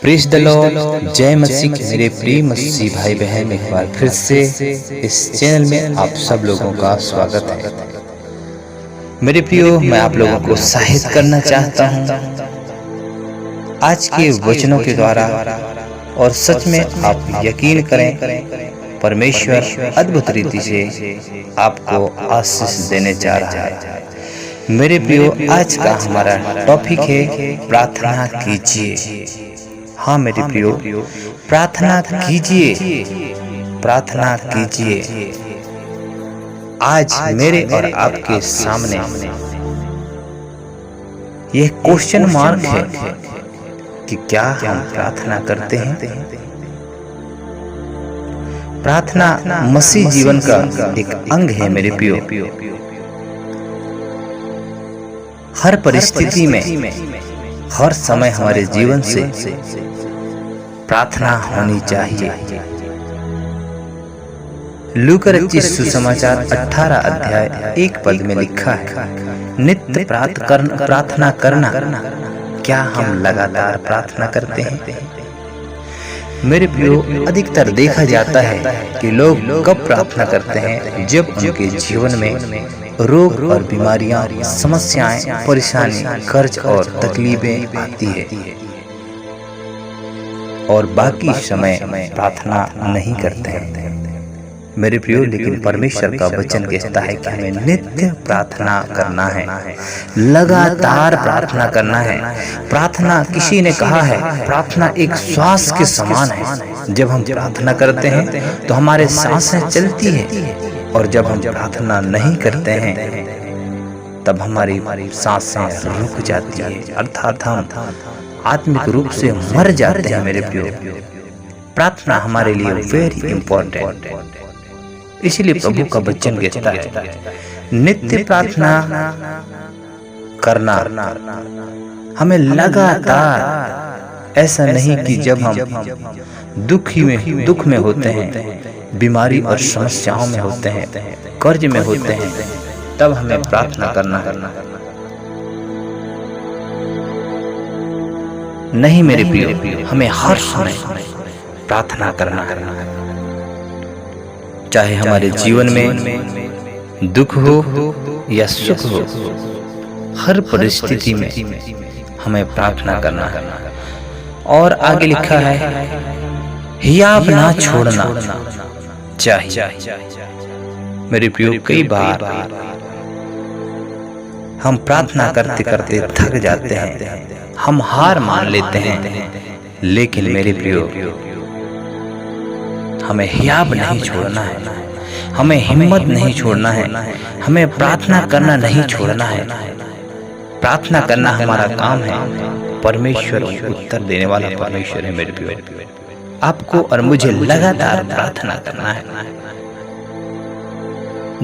Praise the Lord, जय मसीह के मेरे प्रिय मसीह भाई बहन, एक बार फिर से इस चैनल में आप सब लोगों का स्वागत है। मेरे प्रियो, मैं आप लोगों को उत्साहित करना चाहता हूँ आज के वचनों के द्वारा, और सच में आप यकीन करें परमेश्वर अद्भुत रीति से आपको आशीष देने जा रहा है। मेरे प्रियो, आज का हमारा टॉपिक है प्रार्थना कीजिए। हाँ मेरे प्रियो, प्रार्थना कीजिए, प्रार्थना कीजिए। आज मेरे और आपके सामने यह क्वेश्चन मार्क है कि क्या हम प्रार्थना करते हैं। प्रार्थना मसीह जीवन का एक अंग है मेरे प्रियो। हर परिस्थिति में, हर समय हमारे जीवन से प्रार्थना होनी चाहिए। लूका रचित सुसमाचार 18 अध्याय 1 पद में लिखा है, नित्य प्रार्थना करना। क्या हम लगातार प्रार्थना करते हैं? मेरे प्रियो, अधिकतर देखा जाता है कि लोग कब प्रार्थना करते हैं, जब उनके जीवन में रोग और बीमारियां, समस्याएं, परेशानी, कर्ज और तकलीफें आती है, और बाकी समय प्रार्थना नहीं करते हैं। मेरे प्रियो, लेकिन परमेश्वर का वचन कहता है कि हमें नित्य प्रार्थना करना है, लगातार प्रार्थना करना है। प्रार्थना, किसी ने कहा है, प्रार्थना एक श्वास के समान है। जब हम प्रार्थना करते हैं तो हमारे सांसें चलती है, और जब हम प्रार्थना नहीं करते हैं तब हमारी सांसें रुक जाती है, अर्थात हम आत्मिक रूप से मर जाते हैं। मेरे प्रियो, प्रार्थना हमारे लिए वेरी इंपॉर्टेंट। इसलिए प्रभु का वचन कहता है, नित्य प्रार्थना करना, हमें लगातार। ऐसा नहीं कि जब हम दुख में होते हैं, बीमारी और समस्याओं में होते हैं, कर्ज में होते हैं, तब हमें प्रार्थना करना नहीं। मेरे प्रियो, हमें हर समय प्रार्थना करना है। चाहे हमारे जीवन में दुख हो या सुख हो, हर परिस्थिति में हमें प्रार्थना करना है। और आगे लिखा है, हियाव ना छोड़ना चाहिए। मेरे प्रियो, कई बार हम प्रार्थना करते करते थक जाते हैं, हम हार मान लेते हैं, लेकिन मेरे प्रियो, हमें हियाव नहीं छोड़ना है, हमें हिम्मत नहीं छोड़ना है, हमें प्रार्थना करना नहीं छोड़ना है। प्रार्थना करना हमारा काम है। परमेश्वर उत्तर देने वाला परमेश्वर है। मेरे प्रियो, आपको और मुझे लगातार प्रार्थना करना है।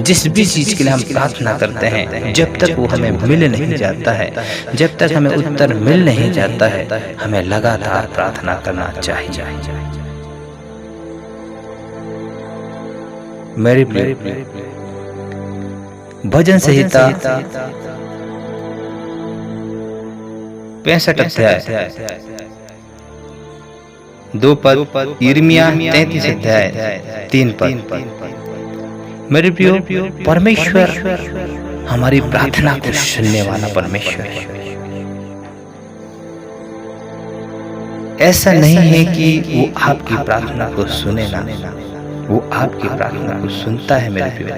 जिस भी चीज के लिए हम प्रार्थना करते हैं, जब तक वो हमें मिल नहीं जाता है, जब तक हमें उत्तर मिल नहीं जाता है, हमें लगातार प्रार्थना करना चाहिए। मेरे प्रिय, भजन संहिता 65 अध्याय 2 पद, यिर्मयाह 33 अध्याय 3 पद। मेरे प्रियो, परमेश्वर हमारी प्रार्थना को सुनने वाला परमेश्वर है। ऐसा नहीं है कि वो आपकी प्रार्थना को सुने ना, वो आपकी प्रार्थना को सुनता है। मेरे प्रियो,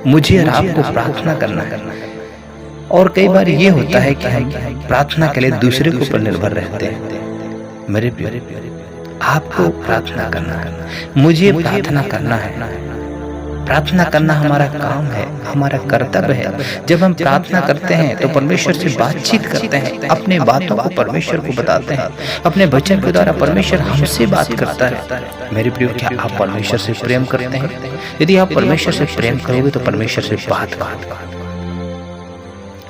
मुझे और आपको प्रार्थना करना है। और कई बार ये होता है कि हम प्रार्थना के लिए दूसरे के ऊपर निर्भर रहते हैं। मेरे प्रियो, आपको प्रार्थना करना है, मुझे प्रार्थना करना है। प्रार्थना करना हमारा काम है, हमारा कर्तव्य है। जब हम प्रार्थना करते हैं तो परमेश्वर से बातचीत करते हैं, अपने बातों को परमेश्वर को बताते हैं, अपने वचन के द्वारा परमेश्वर हमसे बात करता है। मेरे प्रियो, क्या आप परमेश्वर से प्रेम करते हैं? यदि आप परमेश्वर से प्रेम करोगे तो परमेश्वर से बात।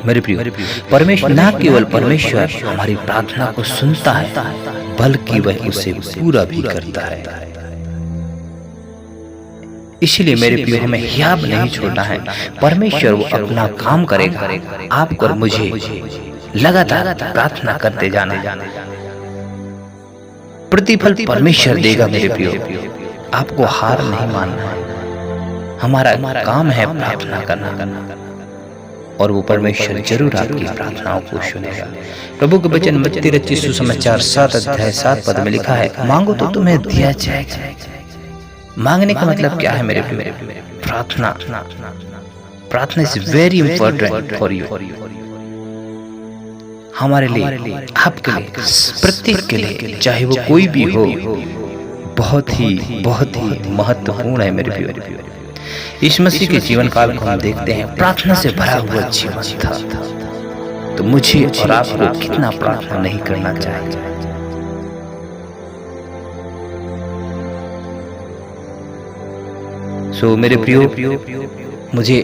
मेरे प्रियो, परमेश्वर, ना केवल परमेश्वर हमारी प्रार्थना को सुनता है, बल्कि वह उसे पूरा भी करता है। इसलिए मेरे प्रियो, हमें हियाव नहीं छोड़ना है। परमेश्वर वो अपना काम करेगा। आपको और मुझे लगातार प्रार्थना करते जाना है। प्रतिफल परमेश्वर देगा मेरे प्रियो। आपको हार नहीं मानना है। हमारा काम है प्रार्थना करना और वो परमेश्वर जरूर आपकी प्रार्थनाओं को सुनेगा। प्रभु के वचन मत्ती रचित सुसमाचार 7 अध्याय 7 पद में लिखा है, मांगो तो तुम्हें दिया जाएगा। मांगने का मतलब क्या है मेरे प्रियो? प्रार्थना। प्रार्थना is very important for you, हमारे लिए, आपके लिए, प्रत्येक के लिए, चाहे वो कोई भी हो, बहुत ही महत्वपूर्ण है मेरे प्रियो। यीशु मसीह के जीवन काल को हम देखते हैं, प्रार्थना से भरा हुआ जीवन था। तो मुझे और आपको कितना प्रार्थना नहीं करना चाहिए। सो मेरे प्रियो, मुझे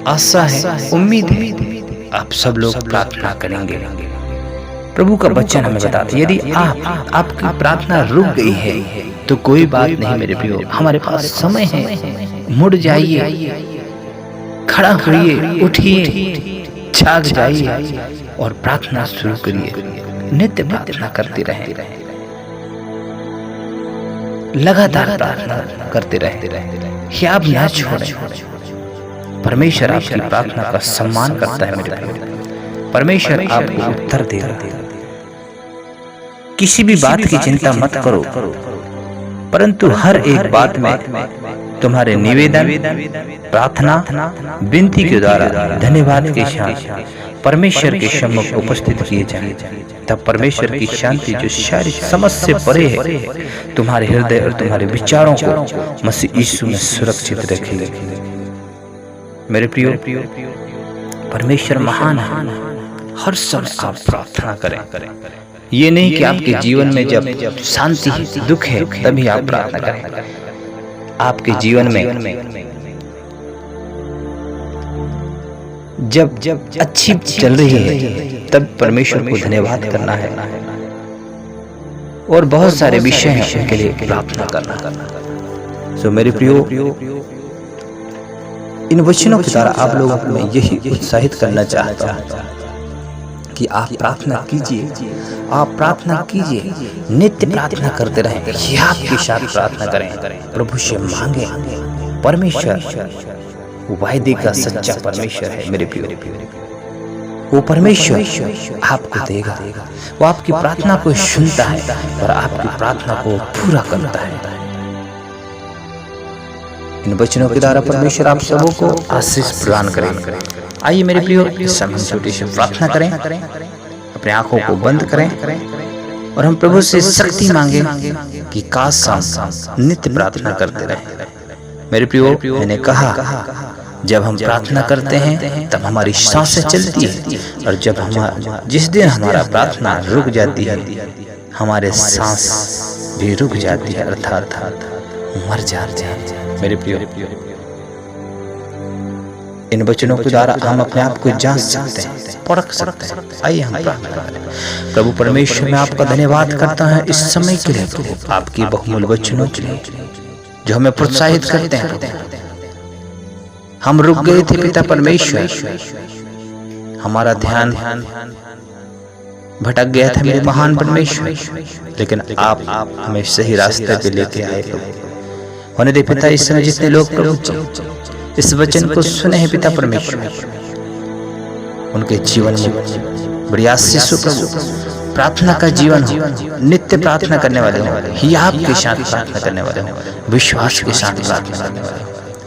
आशा है, उम्मीद है आप सब लोग प्रार्थना करेंगे। प्रभु का वचन हमें बताता है, यदि आपकी प्रार्थना रुक गई है तो कोई बात नहीं मेरे प्रियो, हमारे पास समय है। मुड़ जाइए, खड़ा होइए, उठिए, जाग जाइए और प्रार्थना शुरू करिए। नित्य प्रार्थना करते रहें, लगातार प्रार्थना करते रहें, आप ना छोड़ें। परमेश्वर आपकी प्रार्थना का सम्मान करता है मेरे प्रियो। परमेश्वर आपको उत्तर देगा। किसी भी बात की चिंता मत करो, परंतु हर एक बात में तुम्हारे निवेदन, प्रार्थना, विनती के द्वारा, धन्यवाद के साथ परमेश्वर के सम्मुख उपस्थित किए जाएं। तब परमेश्वर की शांति जो सारी समझ से परे है, तुम्हारे हृदय और तुम्हारे विचारों को मसीह यीशु में सुरक्षित रखेगी। मेरे प्रियो, परमेश्वर महान है। हर समय आप प्रार्थना करें। ये नहीं कि आपके जीवन में जब शांति, दुख है तभी आप प्रार्थना करें। आपके जीवन में जब अच्छी चल रही है तब परमेश्वर को धन्यवाद करना है और बहुत सारे विषय हैं उनके लिए प्रार्थना करना। सो मेरे प्रियो, इन वचनों के द्वारा आप लोगों को मैं यही उत्साहित करना चाहता हूँ कि आप प्रार्थना कीजिए, आप प्रार्थना कीजिए, नित्य प्रार्थना करते रहें, आपके साथ प्रार्थना करें, प्रभु से मांगे। परमेश्वर वायदे का सच्चा परमेश्वर है मेरे प्रियो। वो परमेश्वर आपको देगा, वो आपकी प्रार्थना को सुनता है और आपकी प्रार्थना को पूरा करता है। इन वचनों के द्वारा परमेश्वर आप सबों को आशीष प्रदान करें। आइए मेरे प्रियो, इस समय छोटी सी प्रार्थना करें, अपने आंखों को बंद करें और हम प्रभु से शक्ति मांगे कि काश हम नित्य प्रार्थना करते रहें। मेरे प्रियो, मैंने कहा जब हम प्रार्थना करते हैं तब हमारी सांसें चलती है और जब जिस दिन हमारा प्रार्थना रुक जाती है, हमारे सांस भी रुक जाती है, अर्थात मर जाते हैं। मेरे प्रियो, इन वचनों के द्वारा हम अपने आप को जांच सकते हैं, परख सकते हैं। आइए हम प्रार्थना करें। प्रभु परमेश्वर, मैं आपका धन्यवाद करता हूं इस समय के लिए, आपकी बहुमूल्य वचनों के लिए जो हमें प्रोत्साहित करते हैं। हम रुक गए थे पिता परमेश्वर, हमारा ध्यान भटक गया था मेरे महान परमेश्वर, लेकिन आप हमें सही रास्ते पे लेके आए। होने दे पिता, इस समय जितने लोग प्रभु इस वचन को सुने हैं पिता परमेश्वर, उनके जीवन में बड़ी आशीष हो प्रभु। प्रार्थना का जीवन हो, नित्य प्रार्थना करने वाले हो, ही आपके साथ प्रार्थना करने वाले हो, विश्वास के साथ प्रार्थना करने वाले,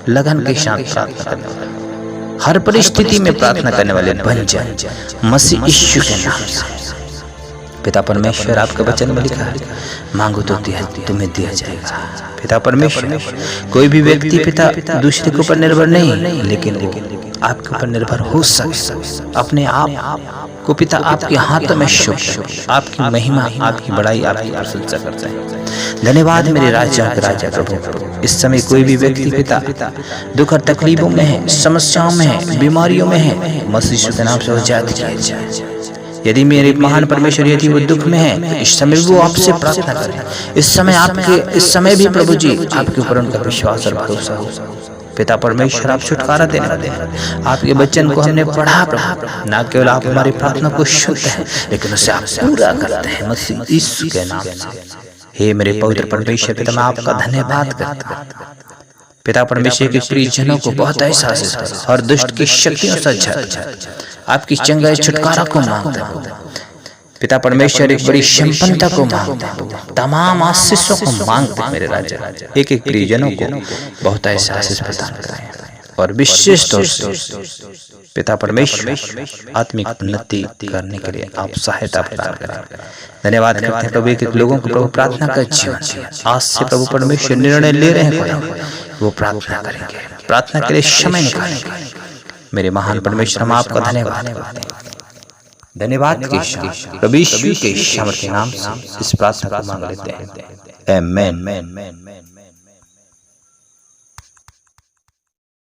लगन के साथ प्रार्थना करने वाले, हर परिस्थिति में प्रार्थना करने वाले बन जाए मसीह यीशु के नाम से। पिता परमेश्वर, आपका वचन में लिखा है, मांगो तो तुम्हें दिया जाएगा। पिता परमेश्वर, कोई भी व्यक्ति पिता दूसरे के ऊपर निर्भर नहीं, लेकिन वो आपके ऊपर निर्भर हो सके। अपने आप को पिता आपके हाथों में शुभ, आपकी महिमा, आपकी बड़ाई, आपकी प्रशंसा करते हैं। धन्यवाद मेरे राजा के राजा प्रभु। इस समय कोई भी व्यक्ति पिता दुख और तकलीफों में है, समस्याओं में है, बीमारियों में है, मसीह के नाम से आजाद किया जाए। यदि मेरे महान परमेश्वर यदि वो दुख में है, इस समय वो आपसे प्रार्थना करें। इस समय भी प्रभु जी आपके ऊपर उनका विश्वास और भरोसा हो। पिता परमेश्वर, आप छुटकारा देने वाले हैं। आपके वचन को हमने पढ़ा प्रभु, ना केवल आप हमारी प्रार्थना को सुनते हैं, लेकिन उसे आप पूरा करते हैं मसीह यीशु के नाम से। हे मेरे पवित्र परमेश्वर पिता, मैं आपका धन्यवाद करता हूं। पिता परमेश्वर के प्रियजनों को बहुत एहसास और दुष्ट की शक्तियों से आपकी चंगाई छुटकारा को मांगता हूं। पिता परमेश्वर एक बड़ी संपन्नता को मांगता हूं, तमाम आशीषों को मांगते हैं। मेरे राजा एक एक प्रियजनों को बहुत एहसास प्रदान करें और विशेष तौर से पिता परमेश्वर आत्मिक उन्नति करने के लिए आप सहायता प्रदान करें। धन्यवाद करते हैं प्रभु, एक लोगों को प्रभु प्रार्थना का जीवन आज से प्रभु परमेश्वर निर्णय ले रहे हैं, वो प्रार्थना करेंगे, प्रार्थना के लिए समय निकालेंगे। मेरे महान परमेश्वर, हम आपका धन्यवाद करते हैं। धन्यवाद के प्रभु यीशु के सामर्थ्य नाम से इस प्रार्थना को मांग लेते हैं। आमीन।